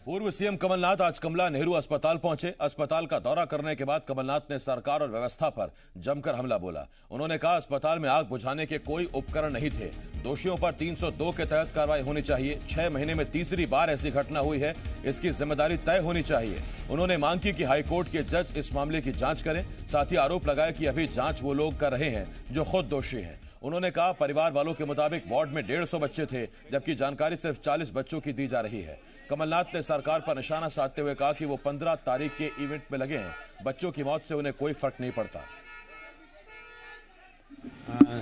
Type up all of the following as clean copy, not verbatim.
पूर्व सीएम कमलनाथ आज कमला नेहरू अस्पताल पहुंचे। अस्पताल का दौरा करने के बाद कमलनाथ ने सरकार और व्यवस्था पर जमकर हमला बोला। उन्होंने कहा अस्पताल में आग बुझाने के कोई उपकरण नहीं थे। दोषियों पर 302 के तहत कार्रवाई होनी चाहिए। 6 महीने में तीसरी बार ऐसी घटना हुई है, इसकी जिम्मेदारी तय होनी चाहिए। उन्होंने मांग की कि हाईकोर्ट के जज इस मामले की जांच करें। साथ ही आरोप लगाया कि अभी जांच वो लोग कर रहे हैं जो खुद दोषी हैं। उन्होंने कहा परिवार वालों के मुताबिक वार्ड में 150 बच्चे थे, जबकि जानकारी सिर्फ 40 बच्चों की दी जा रही है। कमलनाथ ने सरकार पर निशाना साधते हुए कहा कि वो 15 तारीख के इवेंट में लगे हैं। बच्चों की मौत से उन्हें कोई फर्क नहीं पड़ता।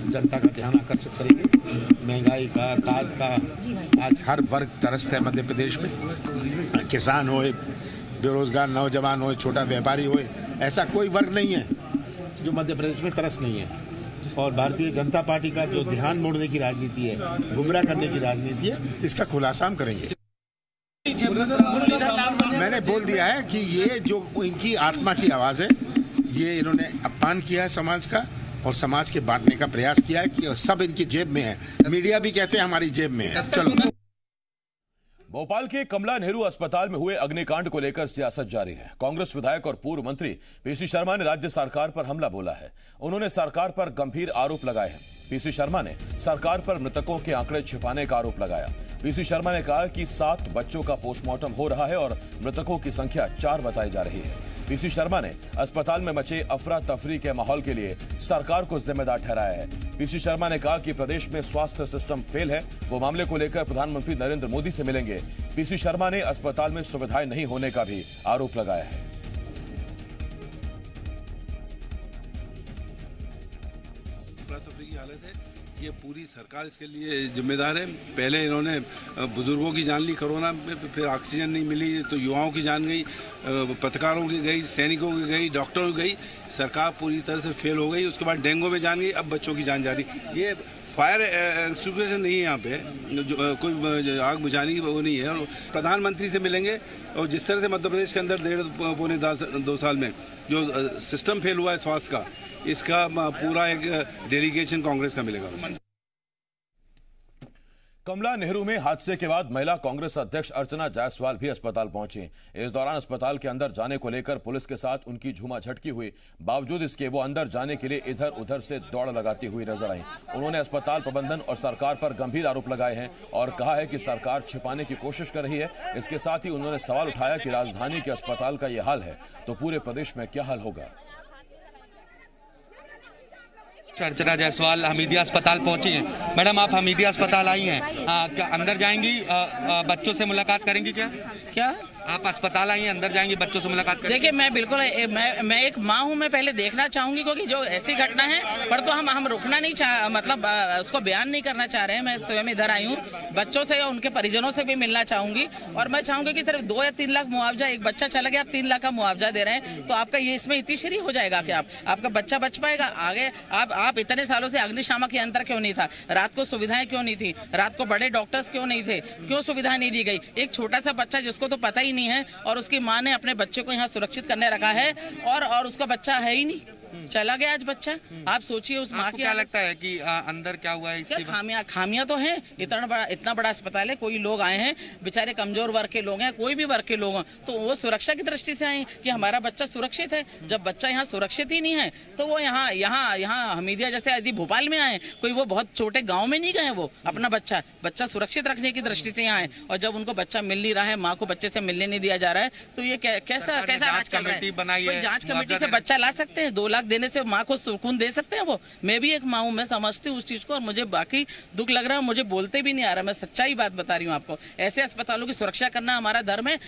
जनता का ध्यान आकर्षित करेंगे। महंगाई का, खाद का, आज हर वर्ग तरसता है मध्य प्रदेश में। किसान हो, बेरोजगार नौजवान हो, छोटा व्यापारी हो, ऐसा कोई वर्ग नहीं है जो मध्य प्रदेश में तरस नहीं है। और भारतीय जनता पार्टी का जो ध्यान मोड़ने की राजनीति है, गुमराह करने की राजनीति है, इसका खुलासा हम करेंगे। मैंने बोल दिया है कि ये जो इनकी आत्मा की आवाज है, ये इन्होंने अपमान किया है समाज का और समाज के बांटने का प्रयास किया है कि सब इनकी जेब में है। मीडिया भी कहते हैं हमारी जेब में है। चलो। भोपाल के कमला नेहरू अस्पताल में हुए अग्निकांड को लेकर सियासत जारी है। कांग्रेस विधायक और पूर्व मंत्री पीसी शर्मा ने राज्य सरकार पर हमला बोला है। उन्होंने सरकार पर गंभीर आरोप लगाए हैं। पीसी शर्मा ने सरकार पर मृतकों के आंकड़े छिपाने का आरोप लगाया। पीसी शर्मा ने कहा कि 7 बच्चों का पोस्टमार्टम हो रहा है और मृतकों की संख्या 4 बताई जा रही है। पीसी शर्मा ने अस्पताल में मचे अफरा तफरी के माहौल के लिए सरकार को जिम्मेदार ठहराया है। पीसी शर्मा ने कहा कि प्रदेश में स्वास्थ्य सिस्टम फेल है। वो मामले को लेकर प्रधानमंत्री नरेंद्र मोदी से मिलेंगे। पीसी शर्मा ने अस्पताल में सुविधाएं नहीं होने का भी आरोप लगाया है। ये पूरी सरकार इसके लिए जिम्मेदार है। पहले इन्होंने बुजुर्गों की जान ली कोरोना में, फिर ऑक्सीजन नहीं मिली तो युवाओं की जान गई, पत्रकारों की गई, सैनिकों की गई, डॉक्टरों की गई। सरकार पूरी तरह से फेल हो गई। उसके बाद डेंगू में जान गई, अब बच्चों की जान जा रही। ये फायर एक्सटिंग्विशर नहीं है यहाँ पे, जो कोई आग बुझाने की वो नहीं है। और प्रधानमंत्री से मिलेंगे और जिस तरह से मध्य प्रदेश के अंदर 1.5-2 साल में जो सिस्टम फेल हुआ है स्वास्थ्य का, इसका पूरा एक डेलीगेशन कांग्रेस का मिलेगा। कमला नेहरू में हादसे के बाद महिला कांग्रेस अध्यक्ष अर्चना जायसवाल भी अस्पताल पहुंची। इस दौरान अस्पताल के अंदर जाने को लेकर पुलिस के साथ उनकी झूमाझटकी हुई। बावजूद इसके वो अंदर जाने के लिए इधर उधर से दौड़ लगाती हुई नजर आई। उन्होंने अस्पताल प्रबंधन और सरकार पर गंभीर आरोप लगाए हैं और कहा है कि सरकार छिपाने की कोशिश कर रही है। इसके साथ ही उन्होंने सवाल उठाया कि राजधानी के अस्पताल का यह हाल है तो पूरे प्रदेश में क्या हाल होगा। अर्चना जायसवाल हमीदिया अस्पताल पहुंची हैं। मैडम, आप हमीदिया अस्पताल आई हैं, क्या अंदर जाएंगी, बच्चों से मुलाकात करेंगी? क्या आप अस्पताल आई हैं, अंदर जाएंगी, बच्चों से मुलाकात करेंगी? देखिए, मैं बिल्कुल मैं एक माँ हूँ, मैं पहले देखना चाहूंगी क्योंकि जो ऐसी घटना है पर तो हम रुकना नहीं मतलब उसको बयान नहीं करना चाह रहे हैं। मैं स्वयं इधर आई हूँ, बच्चों से उनके परिजनों से भी मिलना चाहूंगी और मैं चाहूंगी कि सिर्फ 2 या 3 लाख मुआवजा, एक बच्चा चला गया, आप 3 लाख का मुआवजा दे रहे हैं तो आपका ये इसमें इतिश्री हो जाएगा कि आपका बच्चा बच पाएगा आगे? आप इतने सालों से अग्निशामक यंत्र क्यों नहीं था? रात को सुविधाएं क्यों नहीं थी? रात को बड़े डॉक्टर्स क्यों नहीं थे? क्यों सुविधा नहीं दी गई? एक छोटा सा बच्चा जिसको तो पता ही नहीं है और उसकी माँ ने अपने बच्चे को यहाँ सुरक्षित करने रखा है और उसका बच्चा है ही नहीं, चला गया आज बच्चा। आप सोचिए उस माँ की। क्या लगता है कि अंदर क्या हुआ है? इसकी खामियां तो हैं। इतना बड़ा अस्पताल है, कोई लोग आए हैं बेचारे कमजोर वर्ग के लोग हैं, कोई भी वर्ग के लोग हैं, तो वो सुरक्षा की दृष्टि से आए कि हमारा बच्चा सुरक्षित है। जब बच्चा यहाँ सुरक्षित ही नहीं है तो वो यहाँ हमीदिया जैसे यदि भोपाल में आए, कोई वो बहुत छोटे गाँव में नहीं गए, वो अपना बच्चा सुरक्षित रखने की दृष्टि से यहाँ आए और जब उनको बच्चा मिल नहीं रहा है, माँ को बच्चे से मिलने नहीं दिया जा रहा है, तो ये कैसा जांच कमेटी बनाई है? जांच कमेटी से बच्चा ला सकते हैं? 2 लाख देने से माँ को सुकून दे सकते हैं? वो मैं भी एक माँ हूँ, मैं समझती हूँ उस चीज को और मुझे बाकी दुख लग रहा है, मुझे बोलते भी नहीं आ रहा, मैं सच्चाई बात बता रही हूँ आपको। ऐसे अस्पतालों की सुरक्षा करना हमारा धर्म है।